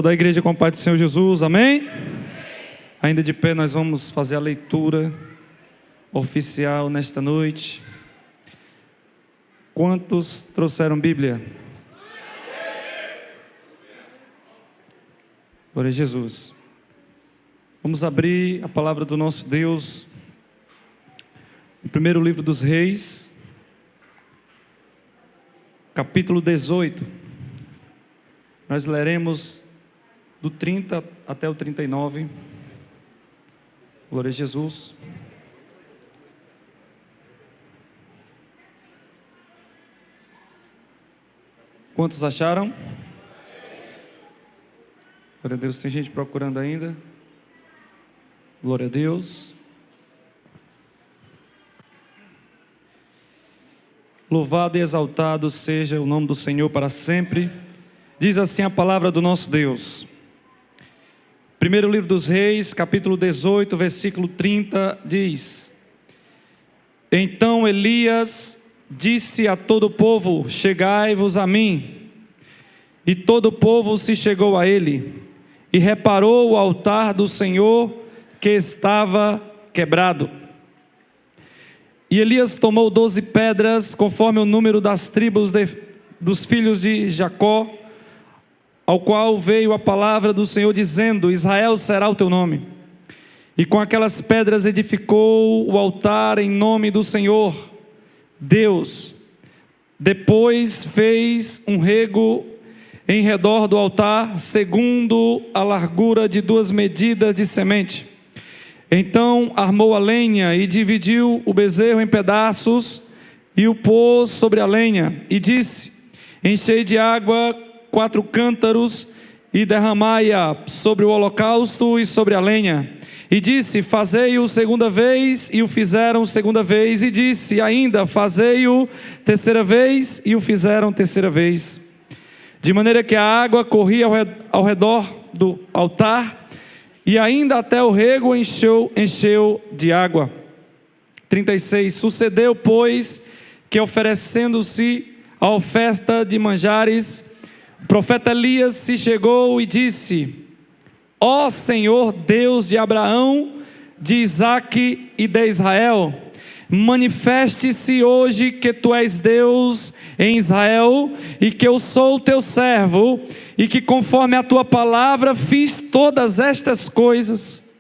Da igreja com a paz do Senhor Jesus, amém? Ainda de pé, nós vamos fazer a leitura oficial nesta noite. Quantos trouxeram Bíblia? Glória a Jesus. Vamos abrir a palavra do nosso Deus no primeiro livro dos Reis, capítulo 18. Nós leremos do 30 até o 39. Glória a Jesus. Quantos acharam? Glória a Deus, tem gente procurando ainda. Glória a Deus. Louvado e exaltado seja o nome do Senhor para sempre. Diz assim a palavra do nosso Deus. Primeiro livro dos Reis, capítulo 18, versículo 30, diz: Então Elias disse a todo o povo: Chegai-vos a mim. E todo o povo se chegou a ele, e reparou o altar do Senhor que estava quebrado. E Elias tomou 12 pedras, conforme o número das tribos dos filhos de Jacó, ao qual veio a palavra do Senhor dizendo: Israel será o teu nome. E com aquelas pedras edificou o altar em nome do Senhor Deus. Depois fez um rego em redor do altar, segundo a largura de 2 medidas de semente. Então armou a lenha e dividiu o bezerro em pedaços e o pôs sobre a lenha. E disse: Enchei de água 4 cântaros e derramai-a sobre o holocausto e sobre a lenha. E disse: Fazei-o segunda vez, e o fizeram segunda vez. E disse ainda: Fazei-o terceira vez, e o fizeram terceira vez. De maneira que a água corria ao redor do altar, e ainda até o rego encheu de água. 36. Sucedeu, pois, que oferecendo-se a oferta de manjares, o profeta Elias se chegou e disse: Ó Senhor Deus de Abraão, de Isaque e de Israel, manifeste-se hoje que tu és Deus em Israel, e que eu sou o teu servo, e que conforme a tua palavra fiz todas estas coisas.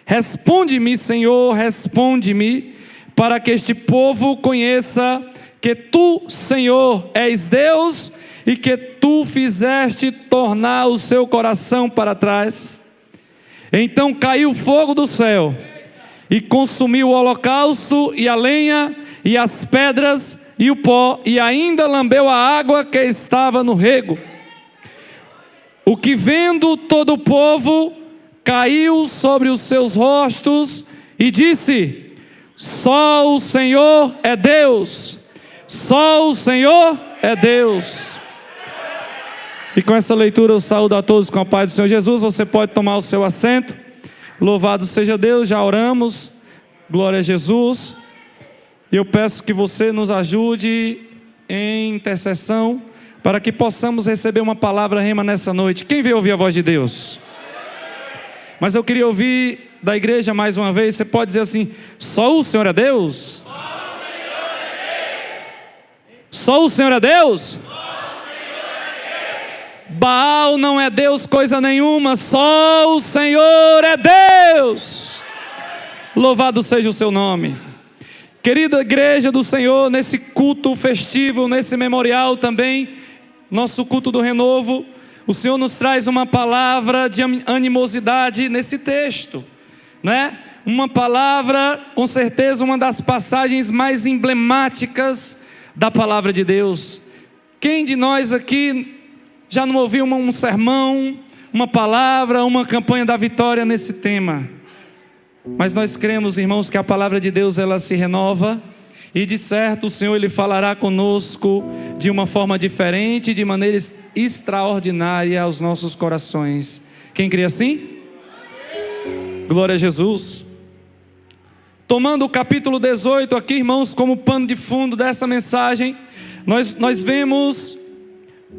Responde-me, Senhor, responde-me, para que este povo conheça que tu, Senhor, és Deus, e que tu fizeste tornar o seu coração para trás. Então caiu fogo do céu, e consumiu o holocausto, e a lenha, e as pedras, e o pó, e ainda lambeu a água que estava no rego. O que vendo todo o povo, caiu sobre os seus rostos, e disse: Só o Senhor é Deus, só o Senhor é Deus. E com essa leitura eu saúdo a todos com a paz do Senhor Jesus. Você pode tomar o seu assento. Louvado seja Deus, já oramos. Glória a Jesus. E eu peço que você nos ajude em intercessão, para que possamos receber uma palavra rema nessa noite. Quem veio ouvir a voz de Deus? Mas eu queria ouvir da igreja mais uma vez. Você pode dizer assim: só o Senhor é Deus? Só o Senhor é Deus? Baal não é Deus coisa nenhuma, só o Senhor é Deus. Louvado seja o seu nome. Querida igreja do Senhor, nesse culto festivo, nesse memorial também, nosso culto do renovo, o Senhor nos traz uma palavra de animosidade nesse texto, né? Uma palavra, com certeza, uma das passagens mais emblemáticas da palavra de Deus. Quem de nós aqui já não ouviu um sermão, uma palavra, uma campanha da vitória nesse tema? Mas nós cremos, irmãos, que a palavra de Deus ela se renova, e de certo o Senhor ele falará conosco de uma forma diferente, de maneira extraordinária aos nossos corações. Quem crê assim? Glória a Jesus. Tomando o capítulo 18 aqui, irmãos, como pano de fundo dessa mensagem, nós vemos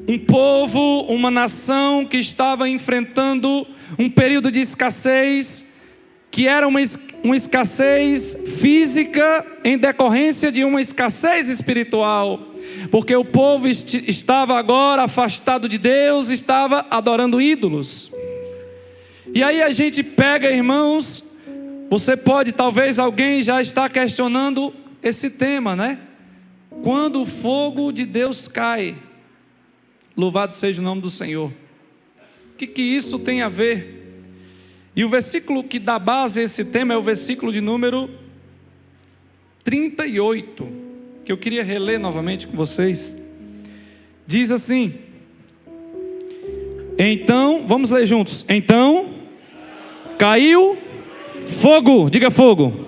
um povo, uma nação que estava enfrentando um período de escassez, que era uma escassez física em decorrência de uma escassez espiritual, porque o povo estava agora afastado de Deus, estava adorando ídolos. E aí a gente pega, irmãos, você pode, talvez alguém já está questionando esse tema, né? Quando o fogo de Deus cai, louvado seja o nome do Senhor. O que isso tem a ver? E o versículo que dá base a esse tema é o versículo de número 38, que eu queria reler novamente com vocês. Diz assim: então, vamos ler juntos. Então, caiu fogo, diga fogo.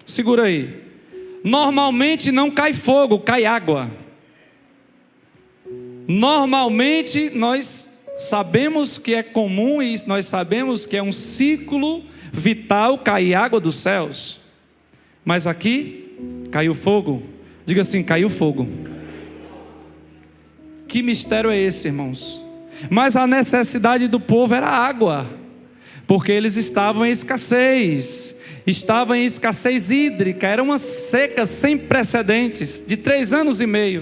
Segura aí. Normalmente não cai fogo, cai água. Normalmente nós sabemos que é comum e nós sabemos que é um ciclo vital cair água dos céus. Mas aqui caiu fogo. Diga assim: caiu fogo. Que mistério é esse, irmãos? Mas a necessidade do povo era água, porque eles estavam em escassez. Estavam em escassez hídrica. Era uma seca sem precedentes de 3 anos e meio.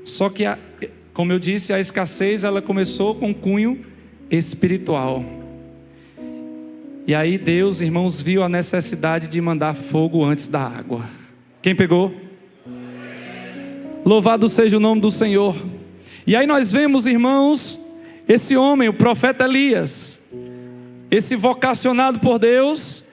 Só que, como eu disse, a escassez ela começou com cunho espiritual. E aí Deus, irmãos, viu a necessidade de mandar fogo antes da água. Quem pegou? Louvado seja o nome do Senhor. E aí nós vemos, irmãos, esse homem, o profeta Elias, esse vocacionado por Deus,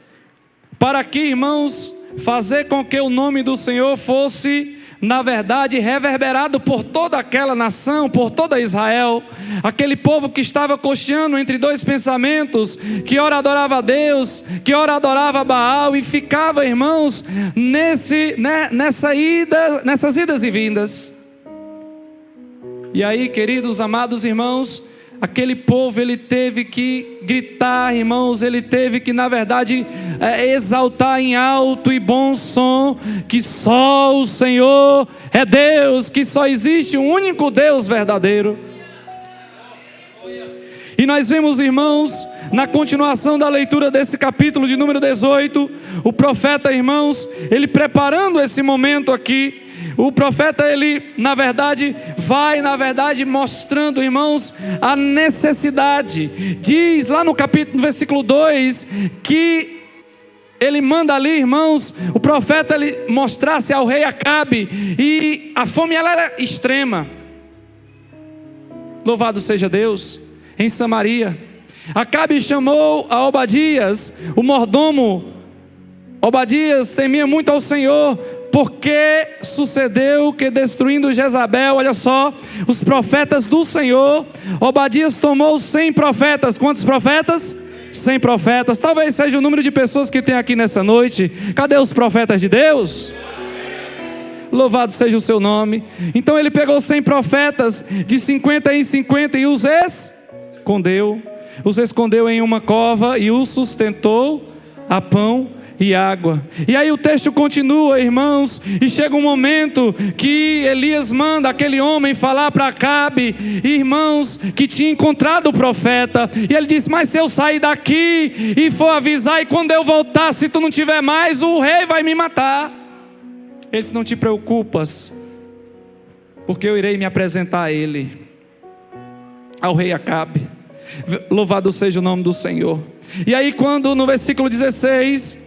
para que, irmãos, fazer com que o nome do Senhor fosse, na verdade, reverberado por toda aquela nação, por toda Israel, aquele povo que estava cocheando entre 2 pensamentos, que ora adorava a Deus, que ora adorava Baal, e ficava, irmãos, nessas idas e vindas. E aí, queridos, amados irmãos, aquele povo, ele teve que gritar, irmãos, ele teve que, na verdade, exaltar em alto e bom som, que só o Senhor é Deus, que só existe um único Deus verdadeiro. E nós vemos, irmãos, na continuação da leitura desse capítulo de número 18, o profeta, irmãos, ele preparando esse momento aqui, o profeta, ele, na verdade, mostrando, irmãos, a necessidade. Diz lá no versículo 2, que ele manda ali, irmãos, o profeta, ele mostrasse ao rei Acabe, e a fome, ela era extrema. Louvado seja Deus. Em Samaria, Acabe chamou a Obadias, o mordomo. Obadias temia muito ao Senhor, porque sucedeu que, destruindo Jezabel, olha só, os profetas do Senhor, Obadias tomou 100 profetas. Quantos profetas? 100 profetas. Talvez seja o número de pessoas que tem aqui nessa noite. Cadê os profetas de Deus? Louvado seja o seu nome. Então ele pegou 100 profetas, de 50 em 50, e os escondeu em uma cova, e os sustentou a pão e água. E aí o texto continua, irmãos, e chega um momento que Elias manda aquele homem falar para Acabe, irmãos, que tinha encontrado o profeta, e ele diz: mas se eu sair daqui e for avisar, e quando eu voltar, se tu não tiver mais, o rei vai me matar. Ele disse: não te preocupas, porque eu irei me apresentar a ele, ao rei Acabe. Louvado seja o nome do Senhor. E aí, quando no versículo 16,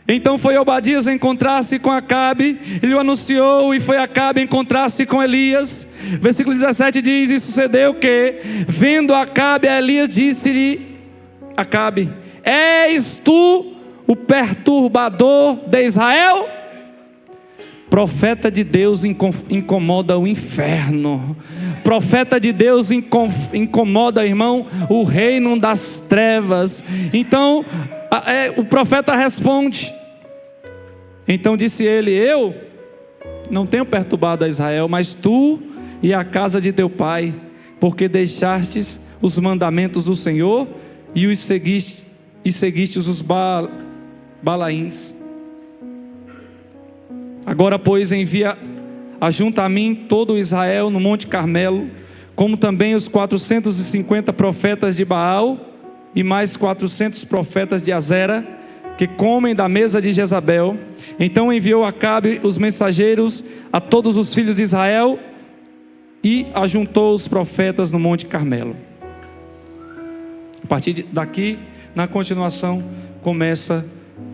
então foi Obadias encontrar-se com Acabe, ele o anunciou, e foi Acabe encontrar-se com Elias. Versículo 17 diz: e sucedeu que, vendo Acabe a Elias, disse-lhe Acabe: és tu o perturbador de Israel? Profeta de Deus incomoda o inferno. Profeta de Deus incomoda, irmão, o reino das trevas. Então o profeta responde. Então disse ele: eu não tenho perturbado a Israel, mas tu e a casa de teu pai, porque deixastes os mandamentos do Senhor e seguiste os Balaíns. Agora, pois, envia ajunta a mim todo Israel no Monte Carmelo, como também os 450 profetas de Baal e mais 400 profetas de Azera, que comem da mesa de Jezabel. Então enviou Acabe os mensageiros a todos os filhos de Israel e ajuntou os profetas no Monte Carmelo. A partir daqui, na continuação, começa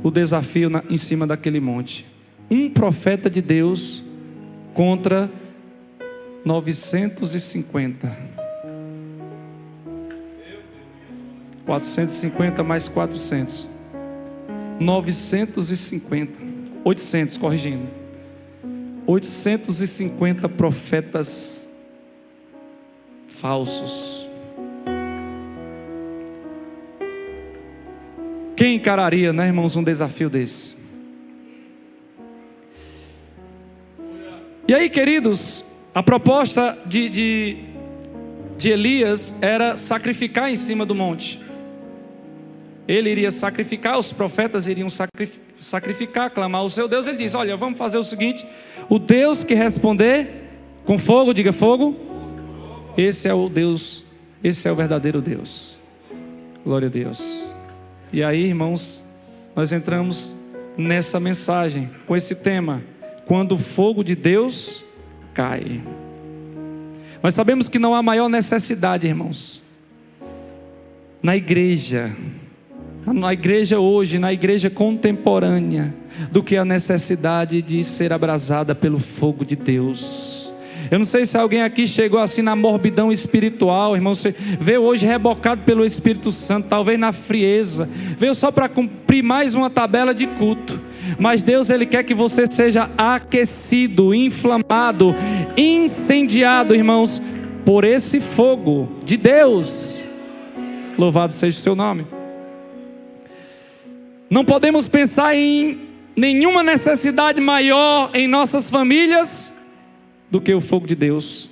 o desafio em cima daquele monte. Um profeta de Deus contra 950. 450 mais 400. 950. 800, corrigindo. 850 profetas falsos. Quem encararia, né, irmãos, um desafio desse? E aí, queridos, a proposta de Elias era sacrificar em cima do monte. Ele iria sacrificar, os profetas iriam sacrificar, clamar ao seu Deus. Ele diz: olha, vamos fazer o seguinte: o Deus que responder com fogo, diga fogo, esse é o Deus, esse é o verdadeiro Deus. Glória a Deus. E aí, irmãos, nós entramos nessa mensagem, com esse tema: quando o fogo de Deus cai. Nós sabemos que não há maior necessidade, irmãos, na igreja hoje, na igreja contemporânea, do que a necessidade de ser abrasada pelo fogo de Deus. Eu não sei se alguém aqui chegou assim na morbidão espiritual, irmão. Você veio hoje rebocado pelo Espírito Santo, talvez na frieza, veio só para cumprir mais uma tabela de culto. Mas Deus, Ele quer que você seja aquecido, inflamado, incendiado, irmãos, por esse fogo de Deus. Louvado seja o seu nome. Não podemos pensar em nenhuma necessidade maior em nossas famílias do que o fogo de Deus.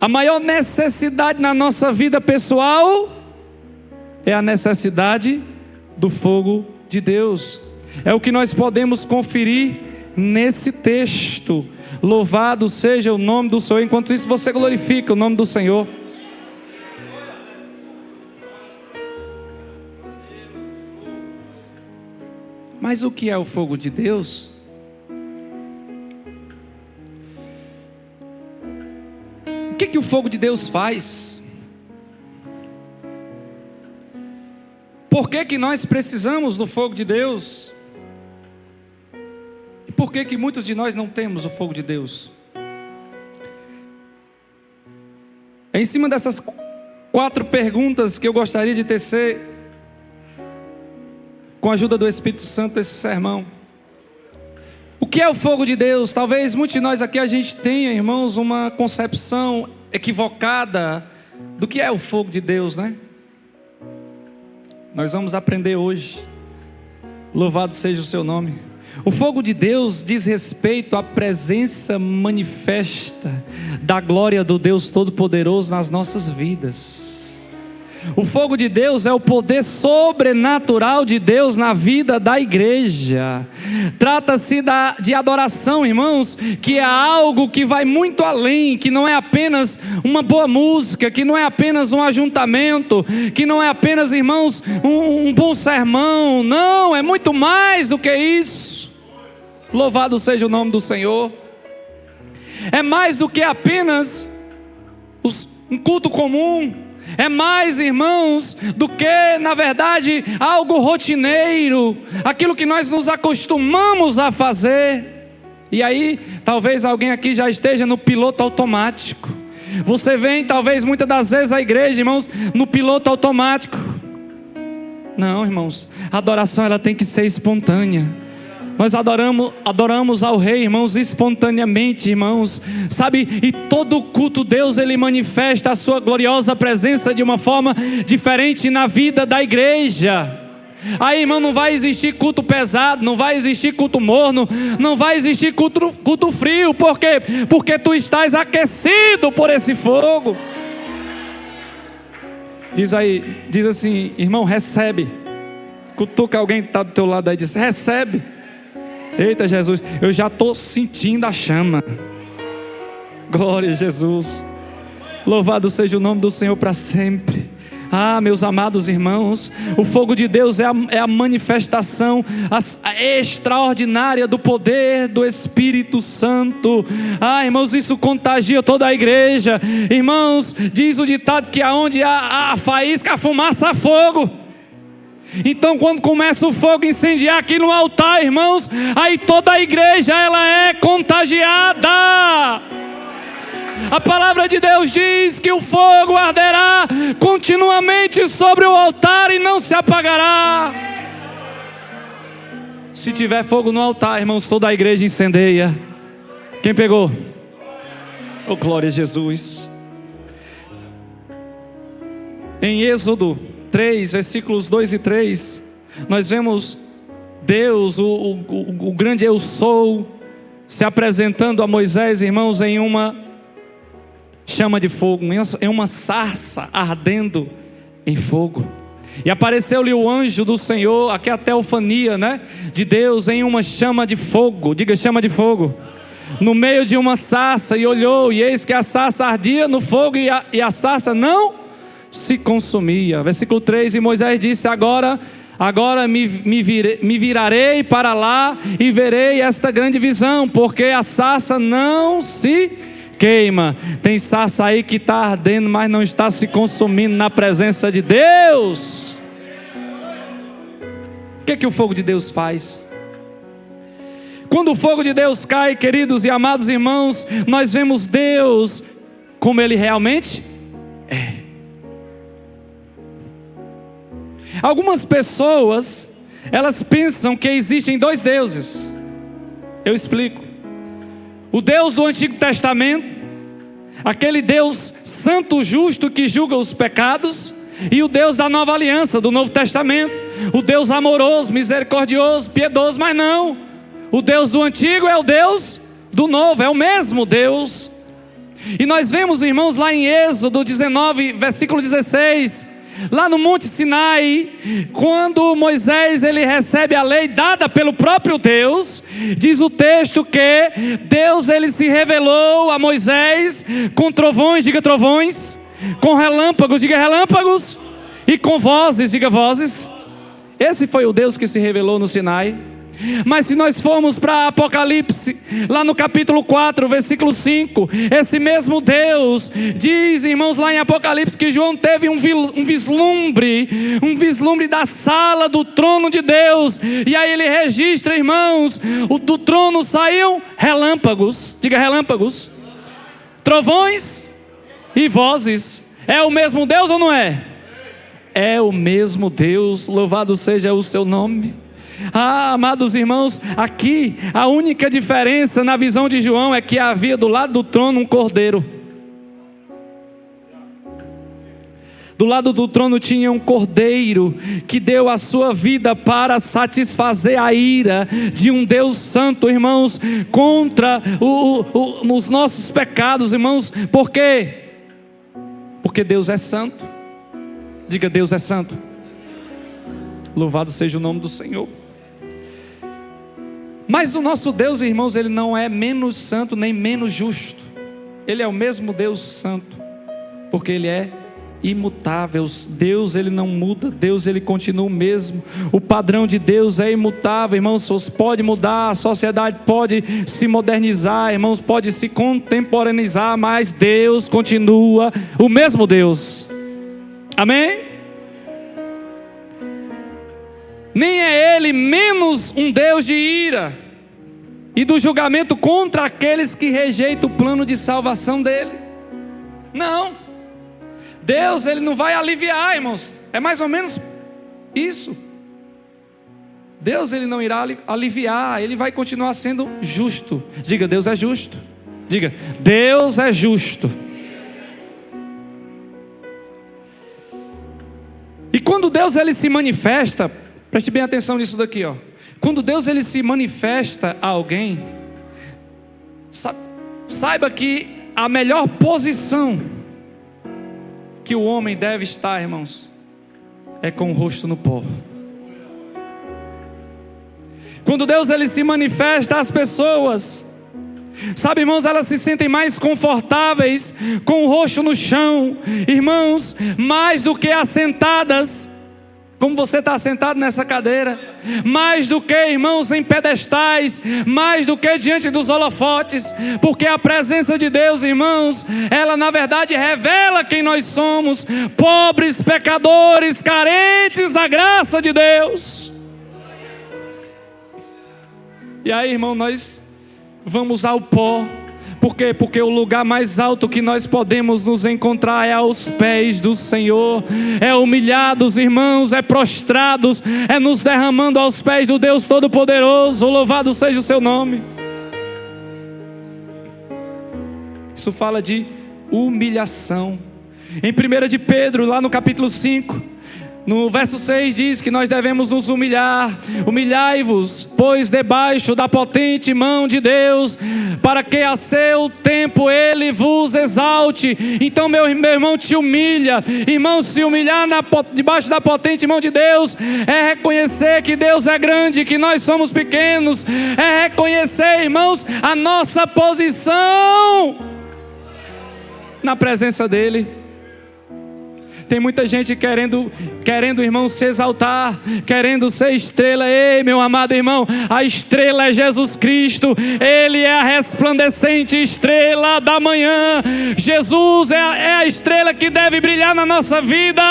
A maior necessidade na nossa vida pessoal é a necessidade do fogo de Deus. É o que nós podemos conferir nesse texto. Louvado seja o nome do Senhor. Enquanto isso, você glorifica o nome do Senhor. Mas o que é o fogo de Deus? O que o fogo de Deus faz? Por que nós precisamos do fogo de Deus? E por que muitos de nós não temos o fogo de Deus? É em cima dessas 4 perguntas que eu gostaria de tecer, com a ajuda do Espírito Santo, esse sermão. O que é o fogo de Deus? Talvez muitos de nós aqui a gente tenha, irmãos, uma concepção equivocada do que é o fogo de Deus, né? Nós vamos aprender hoje. Louvado seja o seu nome. O fogo de Deus diz respeito à presença manifesta da glória do Deus Todo-Poderoso nas nossas vidas. O fogo de Deus é o poder sobrenatural de Deus na vida da igreja. Trata-se de adoração, irmãos, que é algo que vai muito além, que não é apenas uma boa música, que não é apenas um ajuntamento, que não é apenas, irmãos, um bom sermão. Não, é muito mais do que isso. Louvado seja o nome do Senhor. É mais do que apenas um culto comum. É mais, irmãos, do que, na verdade, algo rotineiro, aquilo que nós nos acostumamos a fazer. E aí, talvez alguém aqui já esteja no piloto automático. Você vem, talvez, muitas das vezes à igreja, irmãos, no piloto automático. Não, irmãos, a adoração ela tem que ser espontânea. Nós adoramos ao Rei, irmãos, espontaneamente, irmãos, sabe? E todo culto Deus, Ele manifesta a sua gloriosa presença de uma forma diferente na vida da igreja. Aí, irmão, não vai existir culto pesado, não vai existir culto morno, não vai existir culto frio. Por quê? Porque tu estás aquecido por esse fogo. Diz assim, irmão, recebe. Cutuca alguém que está do teu lado aí e diz: recebe. Eita Jesus, eu já estou sentindo a chama. Glória a Jesus. Louvado seja o nome do Senhor para sempre. Ah, meus amados irmãos, o fogo de Deus é a manifestação extraordinária do poder do Espírito Santo. Ah, irmãos, isso contagia toda a igreja. Irmãos, diz o ditado que aonde há a faísca, a fumaça, há fogo. Então quando começa o fogo a incendiar aqui no altar, irmãos, aí toda a igreja ela é contagiada. A palavra de Deus diz que o fogo arderá continuamente sobre o altar e não se apagará. Se tiver fogo no altar, irmãos, toda a igreja incendeia. Quem pegou? Oh, glória a Jesus. Em Êxodo 3, versículos 2 e 3, nós vemos Deus, o grande eu sou, se apresentando a Moisés, irmãos, em uma chama de fogo, em uma sarça ardendo em fogo. E apareceu-lhe o anjo do Senhor, aqui é a teofania, né, de Deus, em uma chama de fogo. Diga, chama de fogo. No meio de uma sarça, e olhou, e eis que a sarça ardia no fogo, e a sarça não se consumia. Versículo 3, e Moisés disse: Agora me virarei para lá, e verei esta grande visão, porque a sarça não se queima. Tem sarça aí que está ardendo, mas não está se consumindo na presença de Deus. O que o fogo de Deus faz? Quando o fogo de Deus cai, queridos e amados irmãos, nós vemos Deus como Ele realmente é. Algumas pessoas, elas pensam que existem dois deuses. Eu explico. O Deus do Antigo Testamento, aquele Deus santo, justo, que julga os pecados, e o Deus da Nova Aliança, do Novo Testamento, o Deus amoroso, misericordioso, piedoso. Mas não, o Deus do Antigo é o Deus do Novo, é o mesmo Deus. E nós vemos, irmãos, lá em Êxodo 19, versículo 16, lá no Monte Sinai, quando Moisés ele recebe a lei dada pelo próprio Deus, diz o texto que Deus ele se revelou a Moisés com trovões, diga trovões, com relâmpagos, diga relâmpagos, e com vozes, diga vozes. Esse foi o Deus que se revelou no Sinai. Mas se nós formos para Apocalipse, lá no capítulo 4, versículo 5, esse mesmo Deus diz, irmãos, lá em Apocalipse, que João teve um vislumbre da sala do trono de Deus. E aí ele registra, irmãos, do trono saíam relâmpagos, diga relâmpagos, trovões e vozes. É o mesmo Deus ou não é? É o mesmo Deus, louvado seja o seu nome. Ah, amados irmãos, aqui a única diferença na visão de João é que havia do lado do trono um cordeiro. Do lado do trono tinha um cordeiro que deu a sua vida para satisfazer a ira de um Deus santo, irmãos, contra os nossos pecados, irmãos. Por quê? Porque Deus é santo. Diga, Deus é santo. Louvado seja o nome do Senhor. Mas o nosso Deus, irmãos, Ele não é menos santo nem menos justo. Ele é o mesmo Deus santo, porque Ele é imutável. Deus, Ele não muda. Deus, Ele continua o mesmo. O padrão de Deus é imutável, irmãos. Pode mudar, a sociedade pode se modernizar, irmãos, pode se contemporaneizar, mas Deus continua o mesmo Deus. Amém? Nem é Ele menos um Deus de ira e do julgamento contra aqueles que rejeitam o plano de salvação dEle. Não. Deus, Ele não vai aliviar, irmãos. É mais ou menos isso. Deus, Ele não irá aliviar. Ele vai continuar sendo justo. Diga, Deus é justo. Diga, Deus é justo. E quando Deus Ele se manifesta, preste bem atenção nisso daqui, ó. Quando Deus Ele se manifesta a alguém, saiba que a melhor posição que o homem deve estar, irmãos, é com o rosto no pó. Quando Deus ele se manifesta às pessoas, sabe, irmãos, elas se sentem mais confortáveis com o rosto no chão, irmãos, mais do que assentadas, como você está sentado nessa cadeira, mais do que, irmãos, em pedestais, mais do que diante dos holofotes, porque a presença de Deus, irmãos, ela na verdade revela quem nós somos, pobres, pecadores, carentes da graça de Deus. E aí, irmão, nós vamos ao pó. Por quê? Porque o lugar mais alto que nós podemos nos encontrar é aos pés do Senhor, é humilhados, irmãos, é prostrados, é nos derramando aos pés do Deus Todo-Poderoso. Louvado seja o seu nome. Isso fala de humilhação. Em 1 de Pedro, lá no capítulo 5, no verso 6 diz que nós devemos nos humilhar. Humilhai-vos, pois debaixo da potente mão de Deus, para que a seu tempo Ele vos exalte. Então meu irmão, te humilha. Irmão, se humilhar debaixo da potente mão de Deus é reconhecer que Deus é grande, que nós somos pequenos. É reconhecer, irmãos, a nossa posição na presença dEle. Tem muita gente querendo, irmão, se exaltar, querendo ser estrela. Ei, meu amado irmão, a estrela é Jesus Cristo. Ele é a resplandecente estrela da manhã. Jesus é a estrela que deve brilhar na nossa vida.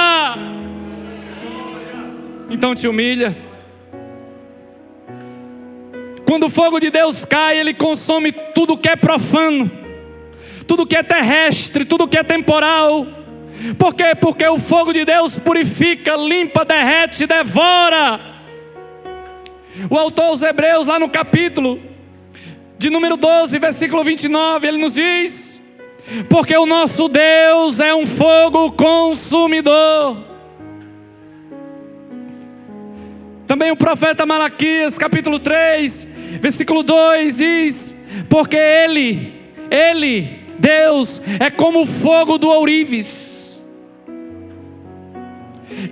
Então te humilha. Quando o fogo de Deus cai, ele consome tudo que é profano, tudo que é terrestre, tudo que é temporal. Por quê? Porque o fogo de Deus purifica, limpa, derrete, devora. O autor aos Hebreus, lá no capítulo de número 12, versículo 29, ele nos diz: porque o nosso Deus é um fogo consumidor. Também o profeta Malaquias, capítulo 3, versículo 2 diz: porque Ele, Deus, é como o fogo do ourives,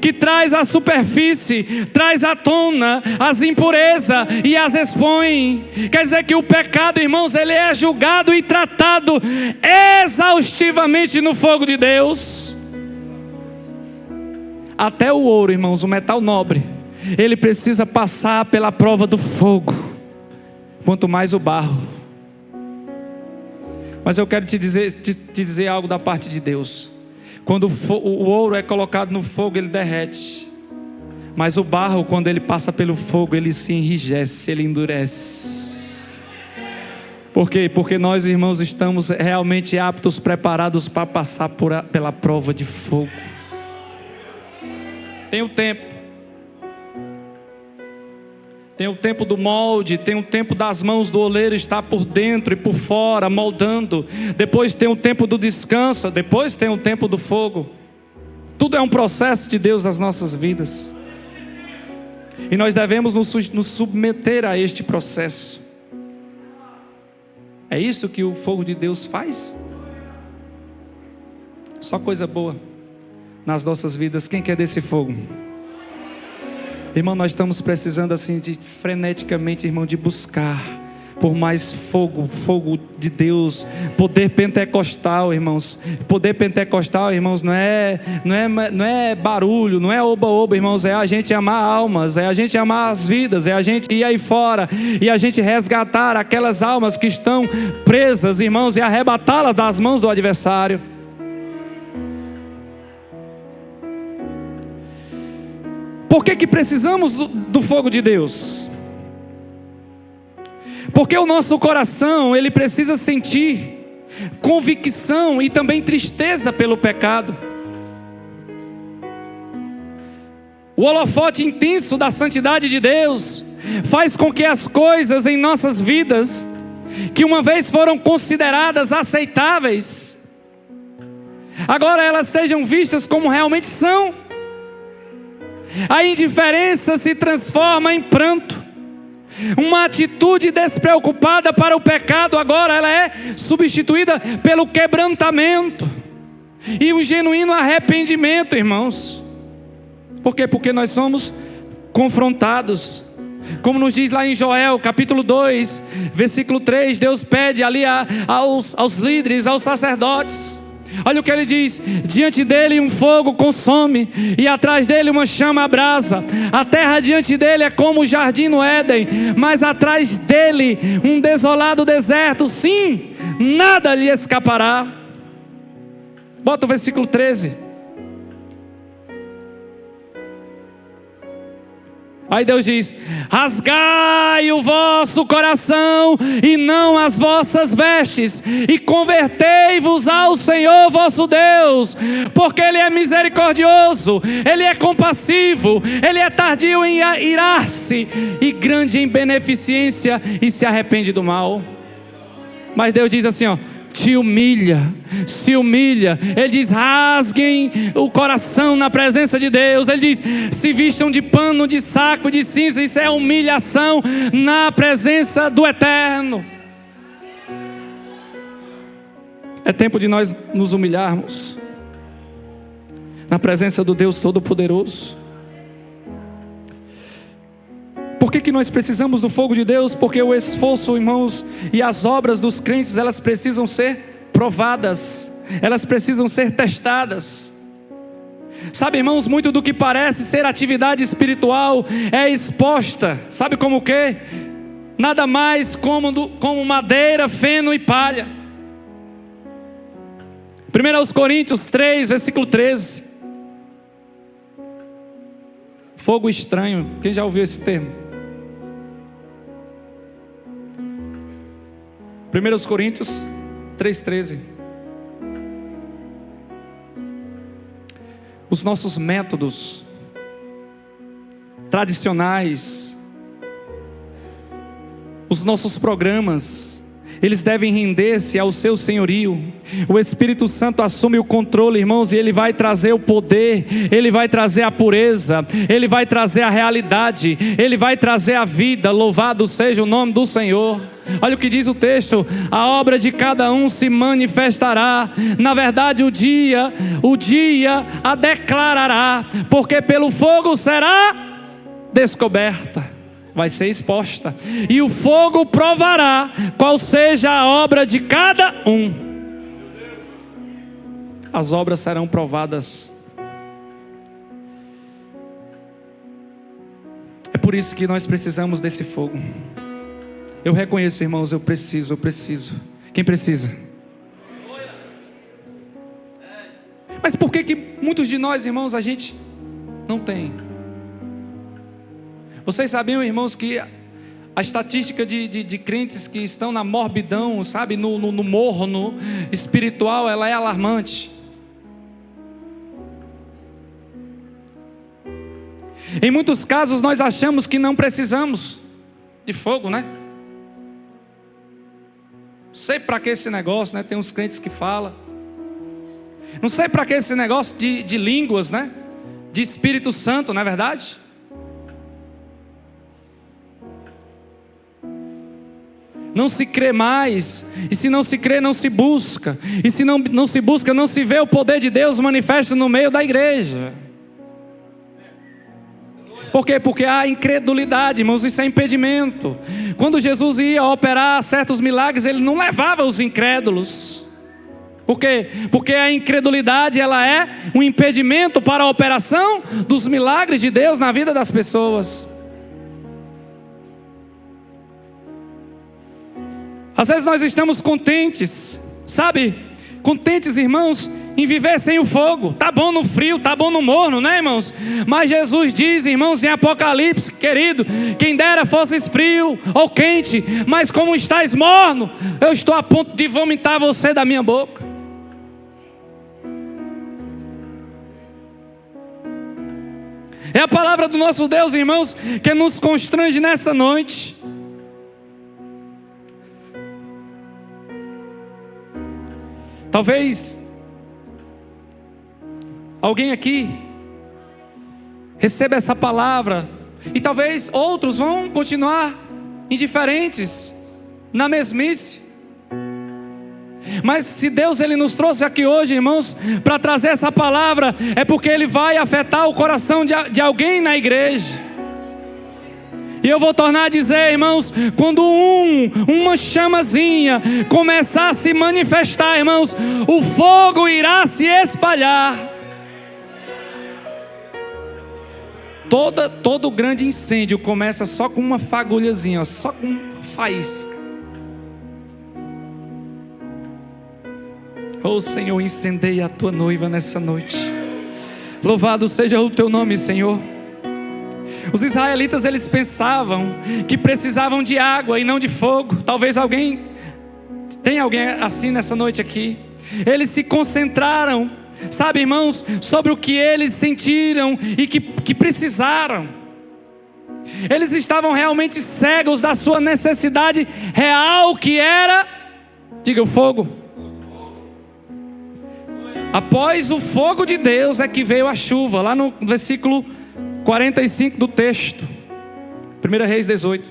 que traz à superfície, traz à tona as impurezas e as expõe. Quer dizer que o pecado, irmãos, ele é julgado e tratado exaustivamente no fogo de Deus. Até o ouro, irmãos, o metal nobre, ele precisa passar pela prova do fogo, quanto mais o barro. Mas eu quero te dizer algo da parte de Deus. Quando o ouro é colocado no fogo, ele derrete. Mas o barro, quando ele passa pelo fogo, ele se enrijece, ele endurece. Por quê? Porque nós, irmãos, estamos realmente aptos, preparados para passar pela prova de fogo. Tem o tempo. Tem o tempo do molde, tem o tempo das mãos do oleiro estar por dentro e por fora, moldando. Depois tem o tempo do descanso, depois tem o tempo do fogo. Tudo é um processo de Deus nas nossas vidas. E nós devemos nos submeter a este processo. É isso que o fogo de Deus faz? Só coisa boa nas nossas vidas. Quem quer desse fogo? Irmão, nós estamos precisando assim de freneticamente, irmão, de buscar por mais fogo de Deus, poder pentecostal, irmãos. Poder pentecostal, irmãos, não é barulho, não é oba-oba, irmãos, é a gente amar almas, é a gente amar as vidas, é a gente ir aí fora e a gente resgatar aquelas almas que estão presas, irmãos, e arrebatá-las das mãos do adversário. Por que precisamos do fogo de Deus? Porque o nosso coração, ele precisa sentir convicção e também tristeza pelo pecado. O holofote intenso da santidade de Deus faz com que as coisas em nossas vidas, que uma vez foram consideradas aceitáveis, agora elas sejam vistas como realmente são. A indiferença se transforma em pranto. Uma atitude despreocupada para o pecado agora ela é substituída pelo quebrantamento e um genuíno arrependimento, irmãos. Por quê? Porque nós somos confrontados Como nos diz lá em Joel, capítulo 2, versículo 3, Deus pede ali aos líderes, aos sacerdotes. Olha o que ele diz: diante dele um fogo consome, e atrás dele uma chama abrasa. A terra diante dele é como o jardim no Éden, mas atrás dele um desolado deserto. Sim, nada lhe escapará. Bota o versículo 13. Aí Deus diz: rasgai o vosso coração e não as vossas vestes, e convertei-vos ao Senhor vosso Deus, porque Ele é misericordioso, Ele é compassivo, Ele é tardio em irar-se e grande em beneficência, e se arrepende do mal. Mas Deus diz assim, ó: se humilha. Ele diz: rasguem o coração na presença de Deus. Ele diz: se vistam de pano, de saco, de cinza. Isso é humilhação na presença do Eterno. É tempo de nós nos humilharmos na presença do Deus Todo-Poderoso. Por que nós precisamos do fogo de Deus? Porque o esforço, irmãos, e as obras dos crentes, elas precisam ser provadas, elas precisam ser testadas. Sabe, irmãos, muito do que parece ser atividade espiritual é exposta, sabe como o quê? Nada mais como madeira, feno e palha. 1 Coríntios 3, versículo 13. Fogo estranho, quem já ouviu esse termo? 1 Coríntios 3,13. Os nossos métodos tradicionais, os nossos programas, eles devem render-se ao seu senhorio. O Espírito Santo assume o controle, irmãos, e Ele vai trazer o poder, Ele vai trazer a pureza, Ele vai trazer a realidade, Ele vai trazer a vida. Louvado seja o nome do Senhor. Olha o que diz o texto: a obra de cada um se manifestará. Na verdade, o dia a declarará, porque pelo fogo será descoberta, vai ser exposta, e o fogo provará qual seja a obra de cada um. As obras serão provadas. É por isso que nós precisamos desse fogo. Eu reconheço, irmãos, eu preciso. Quem precisa? Mas por que muitos de nós, irmãos, a gente não tem? Vocês sabiam, irmãos, que a estatística de crentes que estão na morbidão, sabe, no morno espiritual, ela é alarmante. Em muitos casos nós achamos que não precisamos de fogo, né? Não sei para que esse negócio, né? Tem uns crentes que falam. Não sei para que esse negócio de línguas, né? De Espírito Santo, não é verdade? Não se crê mais, e se não se crê, não se busca, e se não se busca, não se vê o poder de Deus manifesto no meio da igreja. Por quê? Porque há incredulidade, irmãos, isso é impedimento. Quando Jesus ia operar certos milagres, Ele não levava os incrédulos. Por quê? Porque a incredulidade, ela é um impedimento para a operação dos milagres de Deus na vida das pessoas. Às vezes nós estamos contentes, sabe? Contentes, irmãos, em viver sem o fogo. Tá bom no frio, tá bom no morno, né, irmãos? Mas Jesus diz, irmãos, em Apocalipse, querido, quem dera fosses frio ou quente, mas como estás morno, eu estou a ponto de vomitar você da minha boca. É a palavra do nosso Deus, irmãos, que nos constrange nessa noite. Talvez alguém aqui receba essa palavra, e talvez outros vão continuar indiferentes, na mesmice. Mas se Deus Ele nos trouxe aqui hoje, irmãos, para trazer essa palavra, é porque Ele vai afetar o coração de alguém na igreja. E eu vou tornar a dizer, irmãos, quando uma chamazinha começar a se manifestar, irmãos, o fogo irá se espalhar. Todo grande incêndio começa só com uma fagulhazinha, só com uma faísca. Oh Senhor, incendeia a tua noiva nessa noite. Louvado seja o teu nome, Senhor. Os israelitas, eles pensavam que precisavam de água e não de fogo. Talvez tem alguém assim nessa noite aqui. Eles se concentraram, sabe, irmãos, sobre o que eles sentiram e que precisaram. Eles estavam realmente cegos da sua necessidade real, que era, diga, o fogo. Após o fogo de Deus é que veio a chuva, lá no versículo 45 do texto, 1 Reis 18.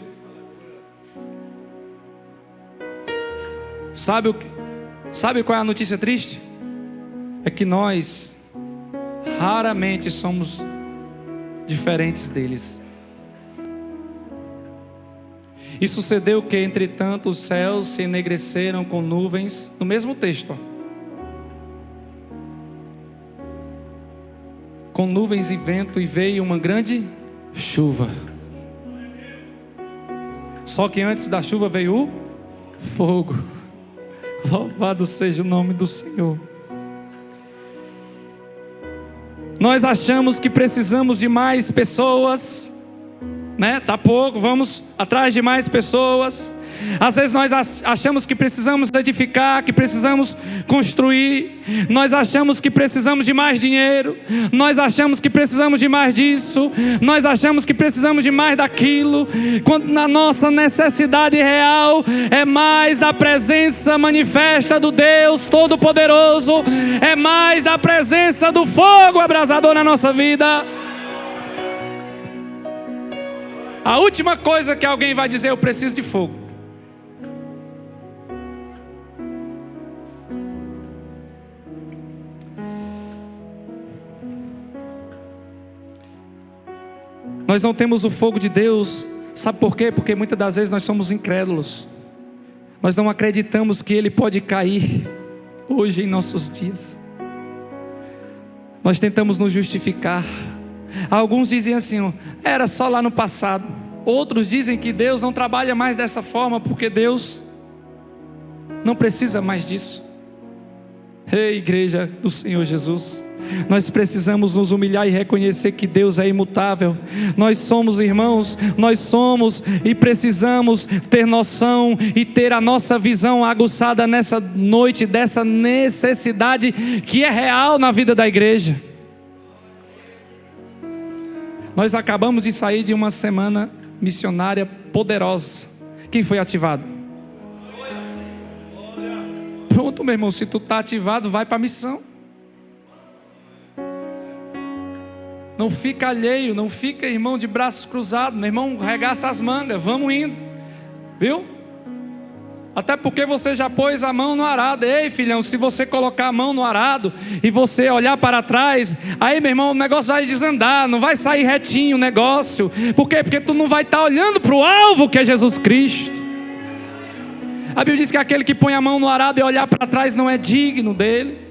Sabe qual é a notícia triste? É que nós raramente somos diferentes deles. E sucedeu que, entretanto, os céus se enegreceram com nuvens, no mesmo texto, ó. Com nuvens e vento, e veio uma grande chuva. Só que antes da chuva veio o fogo. Louvado seja o nome do Senhor. Nós achamos que precisamos de mais pessoas, né? Tá pouco, vamos atrás de mais pessoas. Às vezes nós achamos que precisamos edificar, que precisamos construir. Nós achamos que precisamos de mais dinheiro. Nós achamos que precisamos de mais disso. Nós achamos que precisamos de mais daquilo. Quando na nossa necessidade real é mais da presença manifesta do Deus Todo-Poderoso. É mais da presença do fogo abrasador na nossa vida. A última coisa que alguém vai dizer: eu preciso de fogo. Nós não temos o fogo de Deus, sabe por quê? Porque muitas das vezes nós somos incrédulos. Nós não acreditamos que Ele pode cair hoje em nossos dias. Nós tentamos nos justificar. Alguns dizem assim: era só lá no passado. Outros dizem que Deus não trabalha mais dessa forma, porque Deus não precisa mais disso. Ei, igreja do Senhor Jesus, nós precisamos nos humilhar e reconhecer que Deus é imutável. Nós somos irmãos, nós somos e precisamos ter noção e ter a nossa visão aguçada nessa noite, dessa necessidade que é real na vida da igreja. Nós acabamos de sair de uma semana missionária poderosa. Quem foi ativado? Pronto, meu irmão, se tu está ativado, vai para a missão. Não fica alheio, não fica, irmão, de braços cruzados. Meu irmão, regaça as mangas, vamos indo. Viu? Até porque você já pôs a mão no arado. Ei, filhão, se você colocar a mão no arado e você olhar para trás, aí, meu irmão, o negócio vai desandar, não vai sair retinho o negócio. Por quê? Porque tu não vai estar olhando para o alvo, que é Jesus Cristo. A Bíblia diz que aquele que põe a mão no arado e olhar para trás não é digno dele.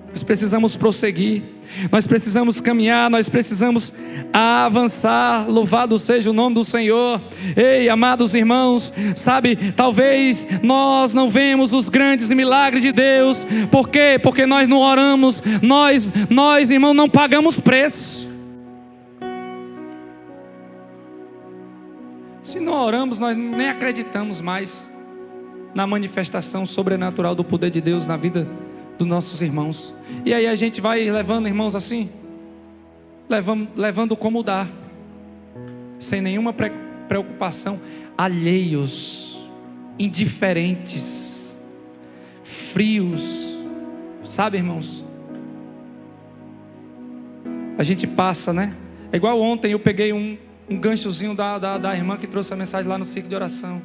Nós precisamos prosseguir, nós precisamos caminhar, nós precisamos avançar. Louvado seja o nome do Senhor. Ei, amados irmãos, sabe, talvez nós não vemos os grandes milagres de Deus. Por quê? Porque nós não oramos, nós irmão, não pagamos preço. Se não oramos, nós nem acreditamos mais na manifestação sobrenatural do poder de Deus na vida dos nossos irmãos. E aí a gente vai levando, irmãos, assim, levando como dá, sem nenhuma preocupação, alheios, indiferentes, frios, sabe, irmãos? A gente passa, né? É igual ontem eu peguei um ganchozinho da irmã que trouxe a mensagem lá no ciclo de oração,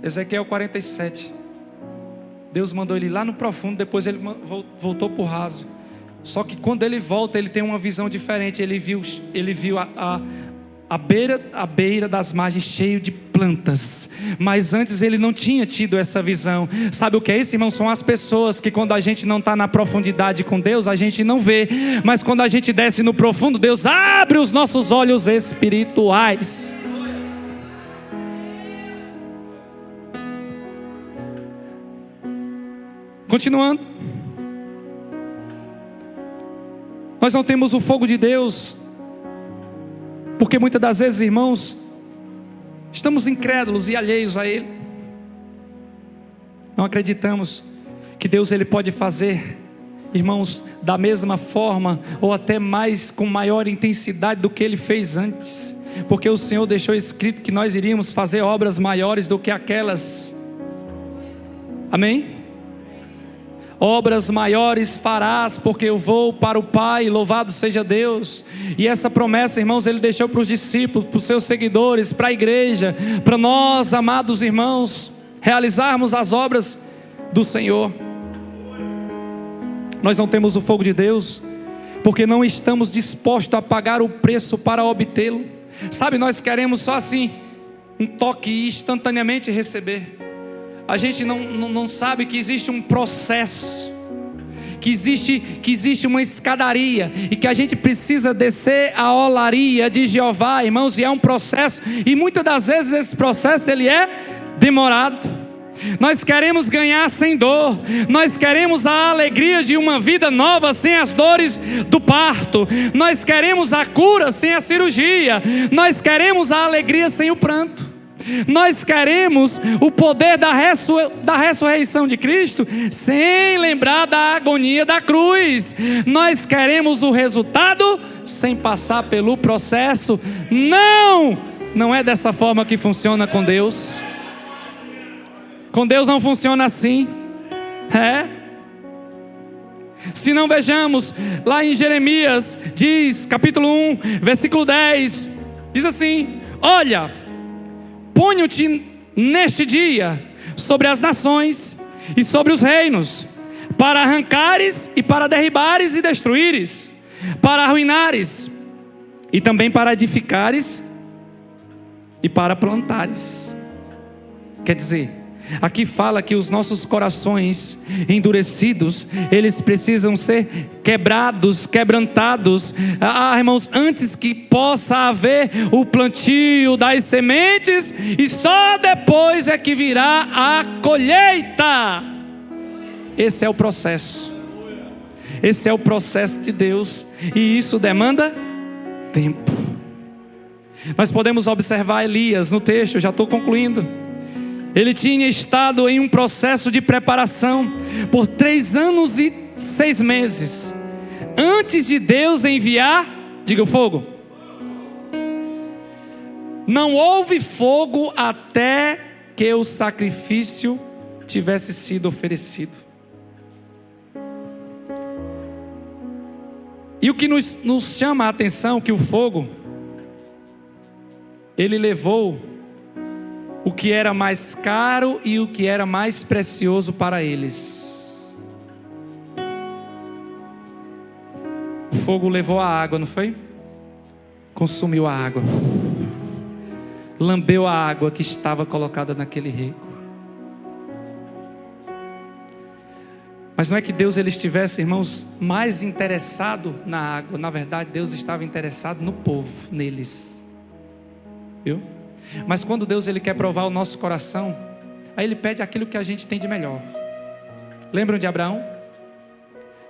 Ezequiel 47. Deus mandou ele lá no profundo, depois ele voltou para o raso. Só que quando ele volta, ele tem uma visão diferente. Ele viu a beira das margens cheio de plantas. Mas antes ele não tinha tido essa visão. Sabe o que é isso, irmão? São as pessoas que quando a gente não está na profundidade com Deus, a gente não vê. Mas quando a gente desce no profundo, Deus abre os nossos olhos espirituais. Continuando. Nós não temos o fogo de Deus porque muitas das vezes, irmãos, estamos incrédulos e alheios a Ele. Não acreditamos que Deus ele pode fazer, irmãos, da mesma forma ou até mais, com maior intensidade do que Ele fez antes. Porque o Senhor deixou escrito que nós iríamos fazer obras maiores do que aquelas. Amém? Obras maiores farás, porque eu vou para o Pai, louvado seja Deus. E essa promessa, irmãos, Ele deixou para os discípulos, para os seus seguidores, para a igreja, para nós, amados irmãos, realizarmos as obras do Senhor. Nós não temos o fogo de Deus, porque não estamos dispostos a pagar o preço para obtê-lo. Sabe, nós queremos só assim, um toque e instantaneamente receber. A gente não sabe que existe um processo, que existe uma escadaria, e que a gente precisa descer a olaria de Jeová, irmãos, e é um processo, e muitas das vezes esse processo ele é demorado. Nós queremos ganhar sem dor, nós queremos a alegria de uma vida nova sem as dores do parto, nós queremos a cura sem a cirurgia, nós queremos a alegria sem o pranto. Nós queremos o poder da ressurreição de Cristo sem lembrar da agonia da cruz. Nós queremos o resultado sem passar pelo processo. Não é dessa forma que funciona com Deus. Com Deus não funciona assim. Se não, vejamos lá em Jeremias, diz, capítulo 1, versículo 10, diz assim: olha, ponho-te neste dia sobre as nações e sobre os reinos, para arrancares e para derribares e destruíres, para arruinares e também para edificares e para plantares. Quer dizer, aqui fala que os nossos corações endurecidos, eles precisam ser quebrados, quebrantados, irmãos, antes que possa haver o plantio das sementes, e só depois é que virá a colheita. Esse é o processo. Esse é o processo de Deus, e isso demanda tempo. Nós podemos observar Elias no texto, já estou concluindo. Ele tinha estado em um processo de preparação por 3 anos e 6 meses, antes de Deus enviar, diga, o fogo. Não houve fogo até que o sacrifício tivesse sido oferecido. E o que nos chama a atenção, que o fogo, ele levou o que era mais caro e o que era mais precioso para eles. O fogo levou a água, não foi? Consumiu a água, lambeu a água que estava colocada naquele rego. Mas não é que Deus ele estivesse, irmãos, mais interessado na água. Na verdade, Deus estava interessado no povo, neles. Viu? Mas quando Deus ele quer provar o nosso coração, aí Ele pede aquilo que a gente tem de melhor. Lembram de Abraão?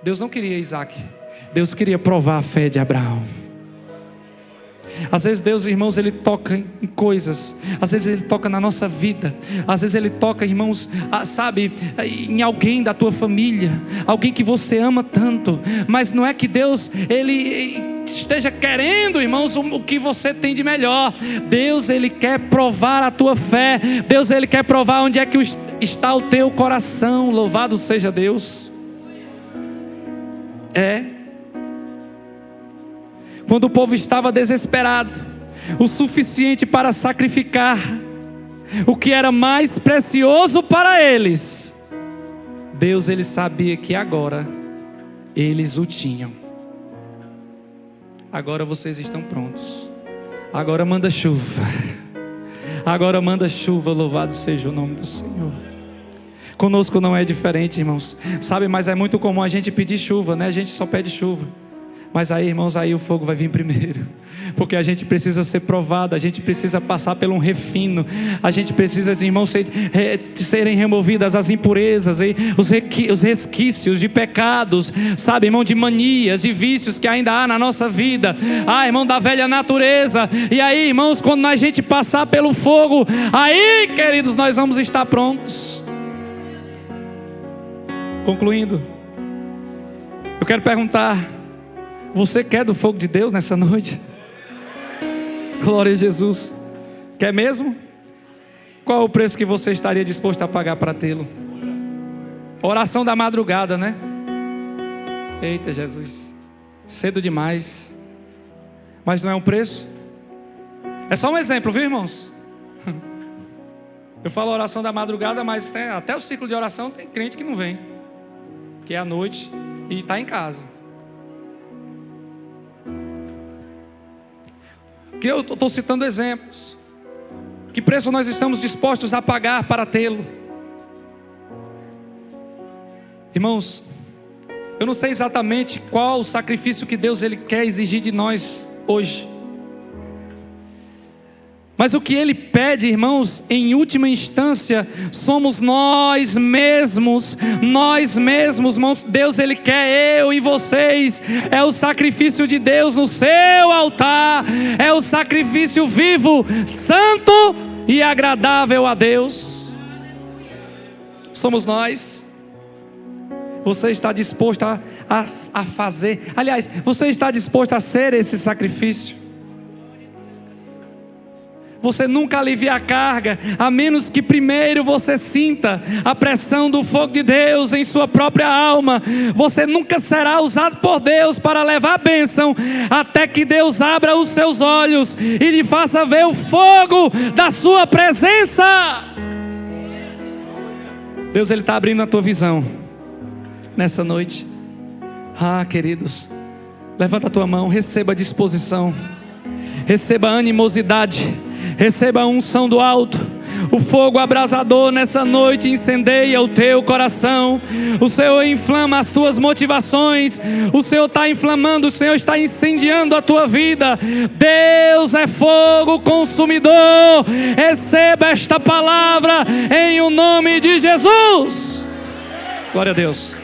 Deus não queria Isaac, Deus queria provar a fé de Abraão. Às vezes Deus, irmãos, Ele toca em coisas. Às vezes Ele toca na nossa vida. Às vezes Ele toca, irmãos, sabe, em alguém da tua família, alguém que você ama tanto. Mas não é que Deus Ele esteja querendo, irmãos, o que você tem de melhor. Deus Ele quer provar a tua fé. Deus Ele quer provar onde é que está o teu coração. Louvado seja Deus. Quando o povo estava desesperado, o suficiente para sacrificar o que era mais precioso para eles, Deus ele sabia que agora eles o tinham. Agora vocês estão prontos. Agora manda chuva. Agora manda chuva, louvado seja o nome do Senhor. Conosco não é diferente, irmãos. Sabe, mas é muito comum a gente pedir chuva, né? A gente só pede chuva. Mas aí, irmãos, aí o fogo vai vir primeiro. Porque a gente precisa ser provado, a gente precisa passar por um refino. A gente precisa, irmãos, serem removidas as impurezas, os resquícios de pecados, sabe, irmão, de manias, de vícios que ainda há na nossa vida. Irmão, da velha natureza. E aí, irmãos, quando a gente passar pelo fogo, aí, queridos, nós vamos estar prontos. Concluindo, eu quero perguntar: você quer do fogo de Deus nessa noite? Glória a Jesus. Quer mesmo? Qual é o preço que você estaria disposto a pagar para tê-lo? Oração da madrugada, né? Eita Jesus, cedo demais. Mas não é um preço? É só um exemplo, viu, irmãos? Eu falo oração da madrugada, mas até o ciclo de oração tem crente que não vem, que é à noite e está em casa. Que eu estou citando exemplos. Que preço nós estamos dispostos a pagar para tê-lo? Irmãos, eu não sei exatamente qual o sacrifício que Deus ele quer exigir de nós hoje. Mas o que Ele pede, irmãos, em última instância, somos nós mesmos, irmãos. Deus, Ele quer eu e vocês. É o sacrifício de Deus no seu altar. É o sacrifício vivo, santo e agradável a Deus. Somos nós. Você está disposto a fazer? Aliás, você está disposto a ser esse sacrifício? Você nunca alivia a carga, a menos que primeiro você sinta a pressão do fogo de Deus em sua própria alma. Você nunca será usado por Deus para levar a bênção, até que Deus abra os seus olhos e lhe faça ver o fogo da sua presença. Deus, Ele está abrindo a tua visão nessa noite. Queridos, levanta a tua mão, receba a disposição, receba a animosidade, receba a unção do alto. O fogo abrasador nessa noite incendeia o teu coração. O Senhor inflama as tuas motivações. O Senhor está inflamando, o Senhor está incendiando a tua vida. Deus é fogo consumidor. Receba esta palavra em o nome de Jesus. Glória a Deus.